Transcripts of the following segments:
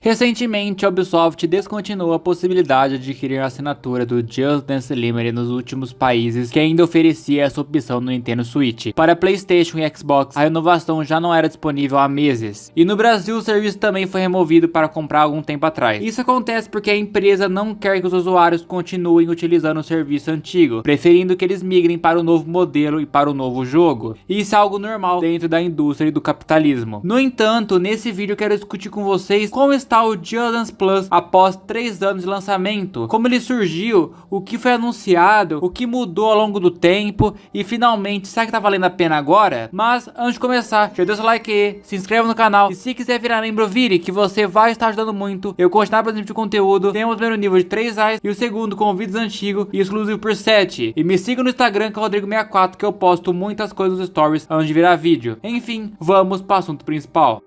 Recentemente, a Ubisoft descontinuou a possibilidade de adquirir a assinatura do Just Dance Unlimited nos últimos países que ainda oferecia essa opção no Nintendo Switch. Para PlayStation e Xbox, a renovação já não era disponível há meses. E no Brasil, o serviço também foi removido para comprar algum tempo atrás. Isso acontece porque a empresa não quer que os usuários continuem utilizando o serviço antigo, preferindo que eles migrem para o novo modelo e para o novo jogo. E isso é algo normal dentro da indústria e do capitalismo. No entanto, nesse vídeo eu quero discutir com vocês como está o Just Dance Plus após 3 anos de lançamento, como ele surgiu, o que foi anunciado, o que mudou ao longo do tempo e finalmente, será que tá valendo a pena agora? Mas antes de começar, já deixa o like aí, se inscreva no canal e se quiser virar membro, vire, que você vai estar ajudando muito eu continuar produzindo de conteúdo. Temos o primeiro nível de R$3 e o segundo com vídeos antigos e exclusivo por 7. E me siga no Instagram que é o Rodrigo64, que eu posto muitas coisas nos stories antes de virar vídeo. Enfim, vamos para o assunto principal.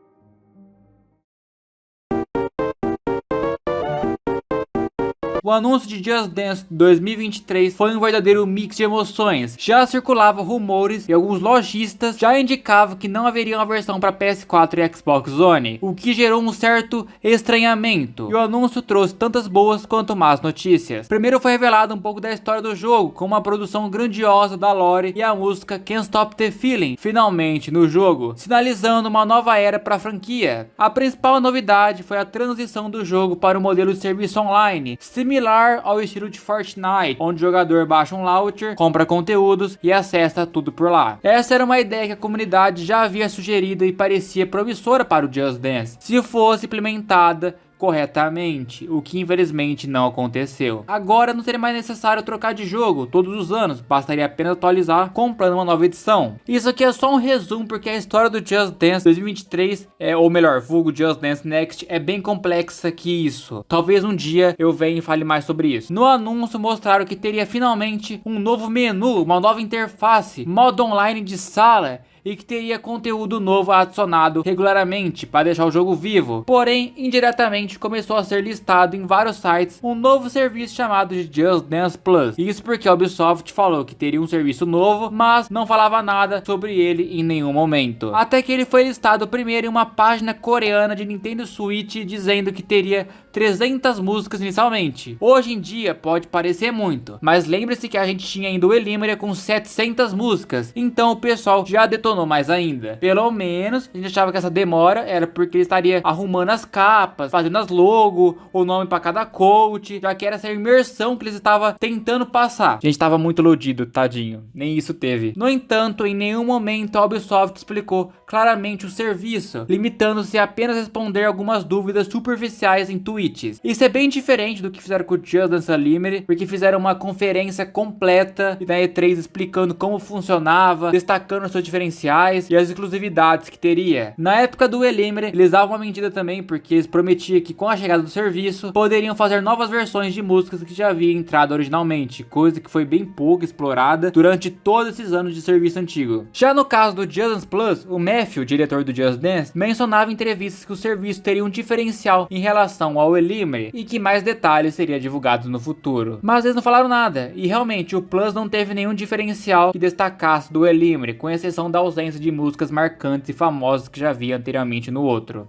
O anúncio de Just Dance 2023 foi um verdadeiro mix de emoções. Já circulavam rumores e alguns lojistas já indicavam que não haveria uma versão para PS4 e Xbox One, o que gerou um certo estranhamento. E o anúncio trouxe tantas boas quanto más notícias. Primeiro foi revelado um pouco da história do jogo, com uma produção grandiosa da lore e a música Can't Stop the Feeling, finalmente no jogo, sinalizando uma nova era para a franquia. A principal novidade foi a transição do jogo para o modelo de serviço online, similar ao estilo de Fortnite, onde o jogador baixa um launcher, compra conteúdos e acessa tudo por lá. Essa era uma ideia que a comunidade já havia sugerido e parecia promissora para o Just Dance, se fosse implementada corretamente, o que infelizmente não aconteceu. Agora não seria mais necessário trocar de jogo todos os anos, bastaria apenas atualizar comprando uma nova edição. Isso aqui é só um resumo porque a história do Just Dance 2023, ou melhor, vulgo Just Dance Next, é bem complexa que isso. Talvez um dia eu venha e fale mais sobre isso. No anúncio mostraram que teria finalmente um novo menu, uma nova interface, modo online de sala, e que teria conteúdo novo adicionado regularmente para deixar o jogo vivo. Porém, indiretamente começou a ser listado em vários sites um novo serviço chamado de Just Dance Plus. Isso porque a Ubisoft falou que teria um serviço novo, mas não falava nada sobre ele em nenhum momento. Até que ele foi listado primeiro em uma página coreana de Nintendo Switch dizendo que teria 300 músicas inicialmente. Hoje em dia pode parecer muito, mas lembre-se que a gente tinha ainda o Elimiria com 700 músicas, então o pessoal já detonou mais ainda. Pelo menos a gente achava que essa demora era porque ele estaria arrumando as capas, fazendo as logos, o nome para cada coach, já que era essa imersão que eles estavam tentando passar. A gente estava muito iludido, tadinho, nem isso teve. No entanto, em nenhum momento a Ubisoft explicou claramente o serviço, limitando-se a apenas responder algumas dúvidas superficiais em tweets. Isso é bem diferente do que fizeram com o Just Dance Unlimited, porque fizeram uma conferência completa da E3 explicando como funcionava, destacando os seus diferenciais e as exclusividades que teria. Na época do Elimited, eles davam uma mentira também, porque eles prometiam que com a chegada do serviço, poderiam fazer novas versões de músicas que já haviam entrado originalmente, coisa que foi bem pouco explorada durante todos esses anos de serviço antigo. Já no caso do Just Dance Plus, o Matthew, diretor do Just Dance, mencionava em entrevistas que o serviço teria um diferencial em relação ao Elimited e que mais detalhes seriam divulgados no futuro. Mas eles não falaram nada, e realmente o Plus não teve nenhum diferencial que destacasse do Elimited, com exceção da ausência de músicas marcantes e famosas que já havia anteriormente no outro.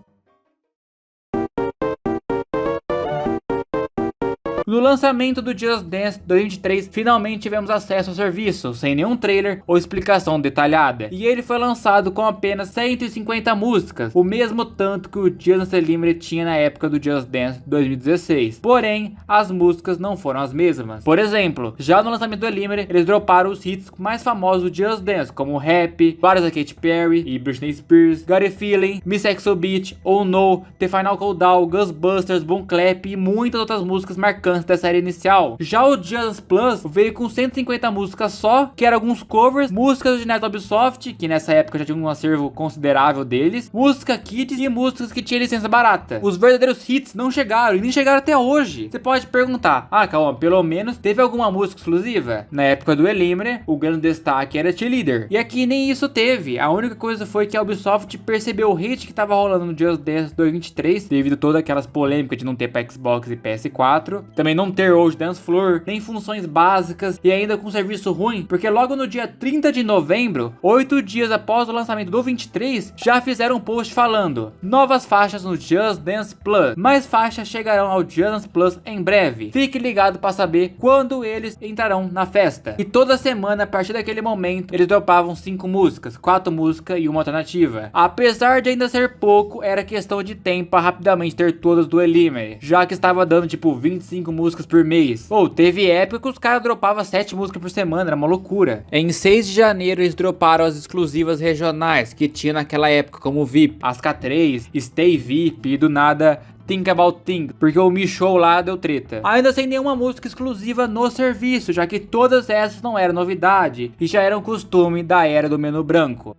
No lançamento do Just Dance 2023, finalmente tivemos acesso ao serviço, sem nenhum trailer ou explicação detalhada. E ele foi lançado com apenas 150 músicas, o mesmo tanto que o Just Dance Unlimited tinha na época do Just Dance 2016. Porém, as músicas não foram as mesmas. Por exemplo, já no lançamento do Unlimited, eles droparam os hits mais famosos do Just Dance, como Rap, várias da Katy Perry e Britney Spears, Got a Feeling, Miss Exo Beat, Oh No, The Final Countdown, Ghostbusters, Boom Clap e muitas outras músicas marcantes da série inicial. Já o Just Dance Plus veio com 150 músicas só, que eram alguns covers, músicas originais da Ubisoft, que nessa época já tinha um acervo considerável deles, música kids e músicas que tinha licença barata. Os verdadeiros hits não chegaram e nem chegaram até hoje. Você pode perguntar, calma, pelo menos teve alguma música exclusiva? Na época do Elimited, o grande destaque era Cheerleader. E aqui nem isso teve. A única coisa foi que a Ubisoft percebeu o hate que tava rolando no Just Dance 2023, devido a todas aquelas polêmicas de não ter para Xbox e PS4. Também também não ter hoje Dance Floor, nem funções básicas e ainda com serviço ruim, porque logo no dia 30 de novembro, 8 dias após o lançamento do 23, já fizeram um post falando: novas faixas no Just Dance Plus, mais faixas chegarão ao Just Dance Plus em breve, fique ligado para saber quando eles entrarão na festa. E toda semana, a partir daquele momento, eles dropavam 5 músicas, 4 músicas e uma alternativa. Apesar de ainda ser pouco, era questão de tempo para rapidamente ter todas do Elimine, já que estava dando tipo 25 músicas por mês. Ou teve época que os caras dropavam 7 músicas por semana, era uma loucura. Em 6 de janeiro eles droparam as exclusivas regionais que tinha naquela época, como VIP, as K3, Stay VIP e do nada Think About Things, porque o Mi Show lá deu treta. Ainda sem nenhuma música exclusiva no serviço, já que todas essas não eram novidade e já eram costume da era do menu branco.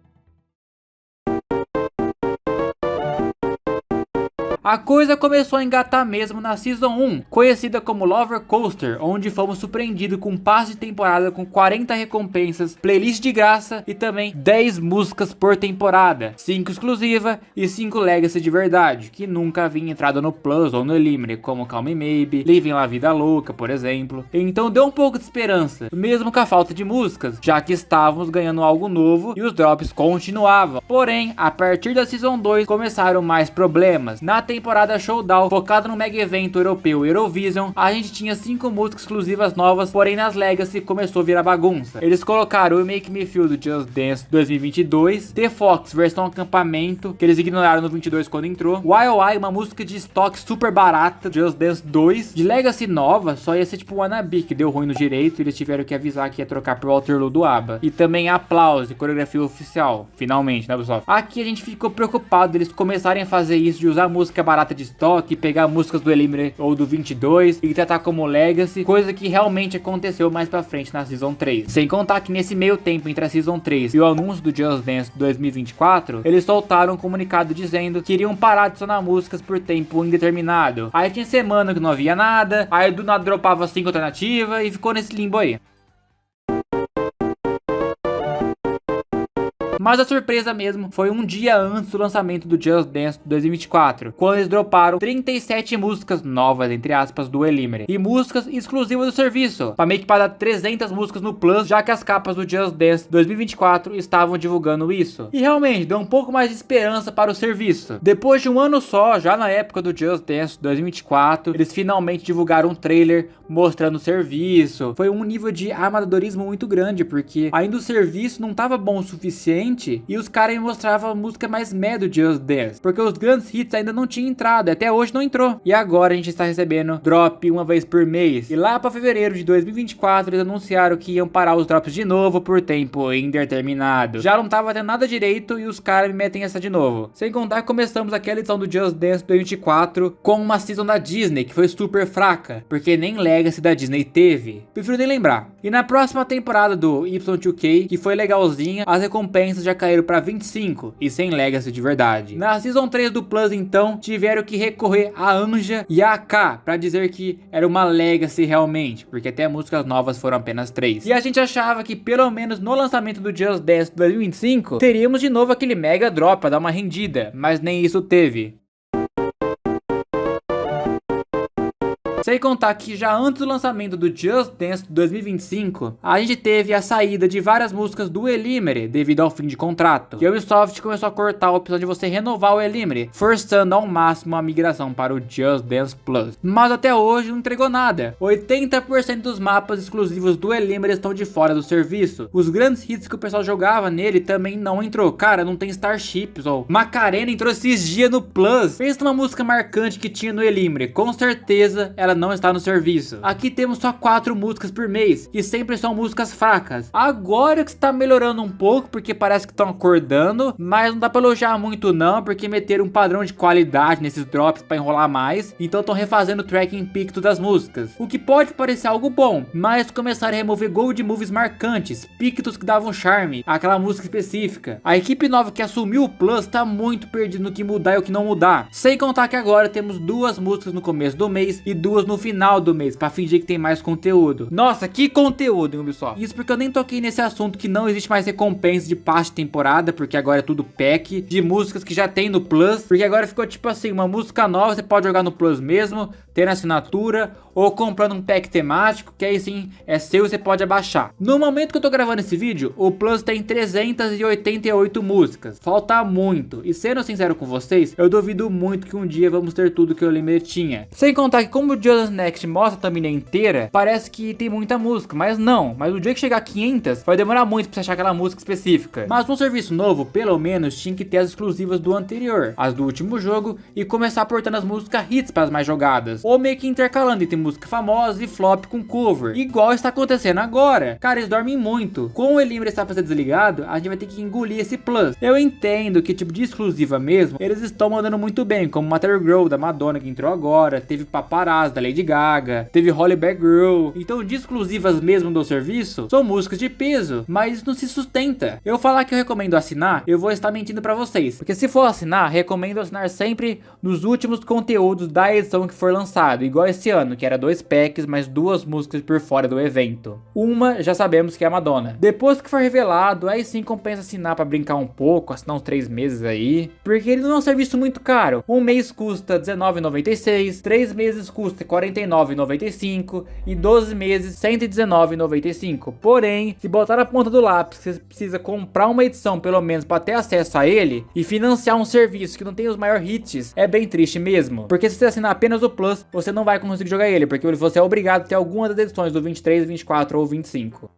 A coisa começou a engatar mesmo na Season 1, conhecida como Lover Coaster, onde fomos surpreendidos com um passe de temporada com 40 recompensas, playlist de graça e também 10 músicas por temporada, 5 exclusiva e 5 legacy de verdade, que nunca havia entrado no Plus ou no Elimine, como Call Me Maybe, Living La Vida Louca, por exemplo. Então deu um pouco de esperança, mesmo com a falta de músicas, já que estávamos ganhando algo novo e os drops continuavam. Porém, a partir da Season 2 começaram mais problemas. Na temporada Showdown, focada no mega evento europeu Eurovision, a gente tinha 5 músicas exclusivas novas, porém nas Legacy começou a virar bagunça. Eles colocaram o Make Me Feel do Just Dance 2022, The Fox versão acampamento, que eles ignoraram no 22 quando entrou, YOI, uma música de estoque super barata, Just Dance 2, de Legacy nova, só ia ser tipo Wannabe, que deu ruim no direito e eles tiveram que avisar que ia trocar pro Waterloo do ABBA. E também Aplause, coreografia oficial, finalmente, né pessoal? Aqui a gente ficou preocupado deles começarem a fazer isso, de usar música barata de estoque, pegar músicas do Elimine ou do 22 e tratar como Legacy, coisa que realmente aconteceu mais pra frente na Season 3. Sem contar que nesse meio tempo entre a Season 3 e o anúncio do Just Dance 2024, eles soltaram um comunicado dizendo que iriam parar de adicionar músicas por tempo indeterminado. Aí tinha semana que não havia nada, aí do nada dropava 5 alternativas e ficou nesse limbo aí. Mas a surpresa mesmo foi um dia antes do lançamento do Just Dance 2024, quando eles droparam 37 músicas novas, entre aspas, do Elimine, e músicas exclusivas do serviço, para meio que para dar 300 músicas no Plus, já que as capas do Just Dance 2024 estavam divulgando isso. E realmente deu um pouco mais de esperança para o serviço. Depois de um ano só, já na época do Just Dance 2024, eles finalmente divulgaram um trailer mostrando o serviço. Foi um nível de amadorismo muito grande, porque ainda o serviço não estava bom o suficiente e os caras mostravam a música mais meh do Just Dance, porque os grandes hits ainda não tinham entrado, até hoje não entrou. E agora a gente está recebendo drop uma vez por mês. E lá para fevereiro de 2024 eles anunciaram que iam parar os drops de novo por tempo indeterminado. Já não tava tendo nada direito e os caras me metem essa de novo. Sem contar que começamos aquela edição do Just Dance 2024 com uma season da Disney que foi super fraca, porque nem Legacy da Disney teve. Prefiro nem lembrar. E na próxima temporada do Y2K, que foi legalzinha, as recompensas já caíram para 25 e sem Legacy de verdade. Na Season 3 do Plus então, tiveram que recorrer a Anja e a AK para dizer que era uma Legacy realmente, porque até músicas novas foram apenas 3. E a gente achava que pelo menos no lançamento do Just Dance 2025, teríamos de novo aquele mega drop para dar uma rendida, mas nem isso teve. Sem contar que já antes do lançamento do Just Dance 2025, a gente teve a saída de várias músicas do Elimine devido ao fim de contrato. E a Ubisoft começou a cortar a opção de você renovar o Elimine, forçando ao máximo a migração para o Just Dance Plus. Mas até hoje não entregou nada. 80% dos mapas exclusivos do Elimine estão de fora do serviço. Os grandes hits que o pessoal jogava nele também não entrou. Cara, não tem Starships ou Macarena entrou esses dias no Plus. Pensa numa música marcante que tinha no Elimine. Com certeza ela não está no serviço. Aqui temos só 4 músicas por mês e sempre são músicas fracas. Agora que está melhorando um pouco porque parece que estão acordando, mas não dá para elogiar muito não, porque meteram um padrão de qualidade nesses drops para enrolar mais, então estão refazendo o tracking picto das músicas, o que pode parecer algo bom, mas começaram a remover gold moves marcantes, pictos que davam charme àquela música específica. A equipe nova que assumiu o Plus está muito perdida no que mudar e o que não mudar, sem contar que agora temos 2 músicas no começo do mês e 2 no final do mês, pra fingir que tem mais conteúdo. Nossa, que conteúdo, hein, Ubisoft? Isso porque eu nem toquei nesse assunto que não existe mais recompensa de passe de temporada, porque agora é tudo pack, de músicas que já tem no Plus, porque agora ficou tipo assim, uma música nova você pode jogar no Plus mesmo, tendo assinatura ou comprando um pack temático, que aí sim é seu e você pode abaixar. No momento que eu tô gravando esse vídeo, o Plus tem 388 músicas. Falta muito. E sendo sincero com vocês, eu duvido muito que um dia vamos ter tudo que o Limiter tinha. Sem contar que como o Just Next mostra a thumbnail inteira, parece que tem muita música, mas não. Mas o dia que chegar a 500, vai demorar muito pra você achar aquela música específica. Mas um serviço novo, pelo menos, tinha que ter as exclusivas do anterior, as do último jogo, e começar aportando as músicas hits para as mais jogadas. Ou meio que intercalando entre música famosa e flop com cover, igual está acontecendo agora. Cara, eles dormem muito. Com o Elimbre estar pra ser desligado, a gente vai ter que engolir esse Plus. Eu entendo que tipo de exclusiva mesmo, eles estão mandando muito bem, como Material Girl da Madonna que entrou agora, teve Paparazzi da Lady Gaga, teve Holly Bad Girl. Então de exclusivas mesmo do serviço, são músicas de peso, mas isso não se sustenta. Eu falar que eu recomendo assinar, eu vou estar mentindo pra vocês, porque se for assinar, recomendo assinar sempre nos últimos conteúdos da edição que for lançado, igual esse ano, que era 2 packs, mais 2 músicas por fora do evento. Uma já sabemos que é a Madonna. Depois que for revelado, aí sim compensa assinar pra brincar um pouco, assinar uns 3 meses aí, porque ele não é um serviço muito caro. Um mês custa R$19,96, 3 meses custa R$49,95 e 12 meses R$119,95. Porém, se botar na ponta do lápis que você precisa comprar uma edição pelo menos para ter acesso a ele e financiar um serviço que não tem os maiores hits, é bem triste mesmo. Porque se você assinar apenas o Plus, você não vai conseguir jogar ele, porque você é obrigado a ter alguma das edições do 23, 24 ou 25.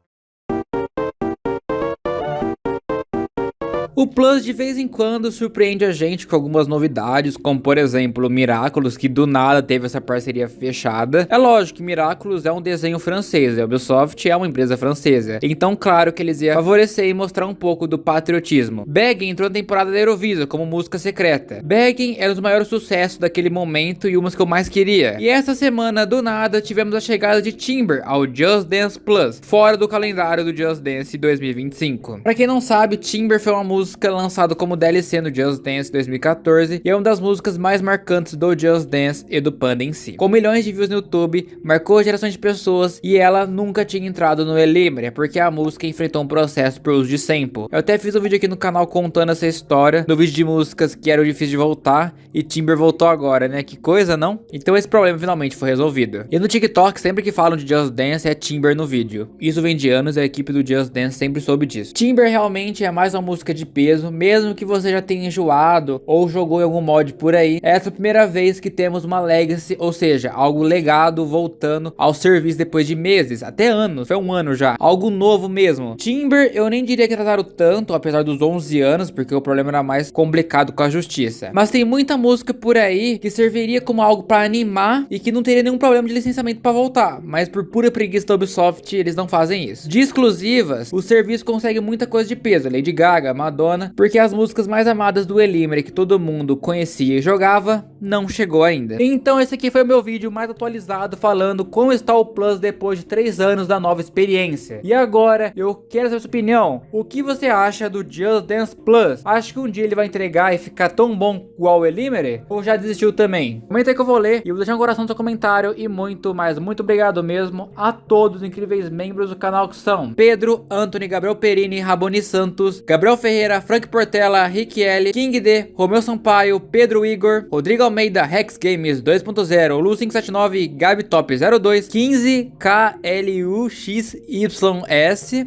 O Plus de vez em quando surpreende a gente com algumas novidades, como por exemplo Miraculous, que do nada teve essa parceria fechada. É lógico que Miraculous é um desenho francês, a Ubisoft é uma empresa francesa, então claro que eles iam favorecer e mostrar um pouco do patriotismo. Begging entrou na temporada da Eurovisão como música secreta. Begging era um dos maiores sucessos daquele momento e umas que eu mais queria. E essa semana do nada tivemos a chegada de Timber ao Just Dance Plus, fora do calendário do Just Dance 2025. Pra quem não sabe, Timber foi uma música lançado como DLC no Just Dance 2014 e é uma das músicas mais marcantes do Just Dance e do Panda em si. Com milhões de views no YouTube, marcou gerações de pessoas e ela nunca tinha entrado no Elimbre, porque a música enfrentou um processo por uso de sample. Eu até fiz um vídeo aqui no canal contando essa história, no vídeo de músicas que eram difíceis de voltar, e Timber voltou agora, né? Que coisa, não? Então esse problema finalmente foi resolvido. E no TikTok, sempre que falam de Just Dance, é Timber no vídeo. Isso vem de anos e a equipe do Just Dance sempre soube disso. Timber realmente é mais uma música de peso, mesmo que você já tenha enjoado ou jogou em algum mod por aí. Essa é a primeira vez que temos uma legacy, ou seja, algo legado voltando ao serviço depois de meses, até anos, foi um ano já, algo novo mesmo. Timber eu nem diria que trataram tanto, apesar dos 11 anos, porque o problema era mais complicado com a justiça. Mas tem muita música por aí que serviria como algo para animar e que não teria nenhum problema de licenciamento para voltar, mas por pura preguiça da Ubisoft eles não fazem isso. De exclusivas, o serviço consegue muita coisa de peso, Lady Gaga, Madonna, porque as músicas mais amadas do Elimbre que todo mundo conhecia e jogava, não chegou ainda. Então esse aqui foi o meu vídeo mais atualizado falando como está o Plus depois de 3 anos da nova experiência. E agora eu quero saber a sua opinião. O que você acha do Just Dance Plus? Acha que um dia ele vai entregar e ficar tão bom igual o Elimbre? Ou já desistiu também? Comenta aí que eu vou ler e eu vou deixar um coração no seu comentário e muito, mas muito obrigado mesmo a todos os incríveis membros do canal que são Pedro, Anthony, Gabriel Perini, Raboni Santos, Gabriel Ferreira, Frank Portela, Rick L, King D, Romeu Sampaio, Pedro Igor, Rodrigo Almeida, Rex Games 2.0, Lu579, Gabi Top 02, 15 KLUXYS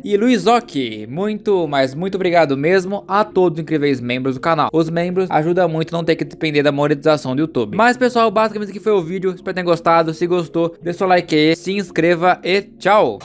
e Luiz Oki. Muito, mas muito obrigado mesmo a todos os incríveis membros do canal. Os membros ajudam muito não ter que depender da monetização do YouTube. Mas pessoal, basicamente esse aqui foi o vídeo. Espero que tenham gostado. Se gostou, deixa o like aí, se inscreva e tchau!